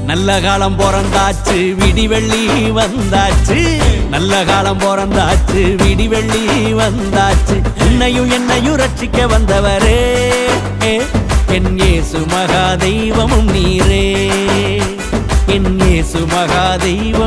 நல்ல காலம் பிறந்தாச்சு விடிவெள்ளி வந்தாச்சு நல்ல காலம் பிறந்தாச்சு விடிவெள்ளி வந்தாச்சு உன்னையும் என்னையும் ரட்சிக்க வந்தவரே என் இயேசு மகா தெய்வமும் நீரே என் இயேசு மகா தெய்வம்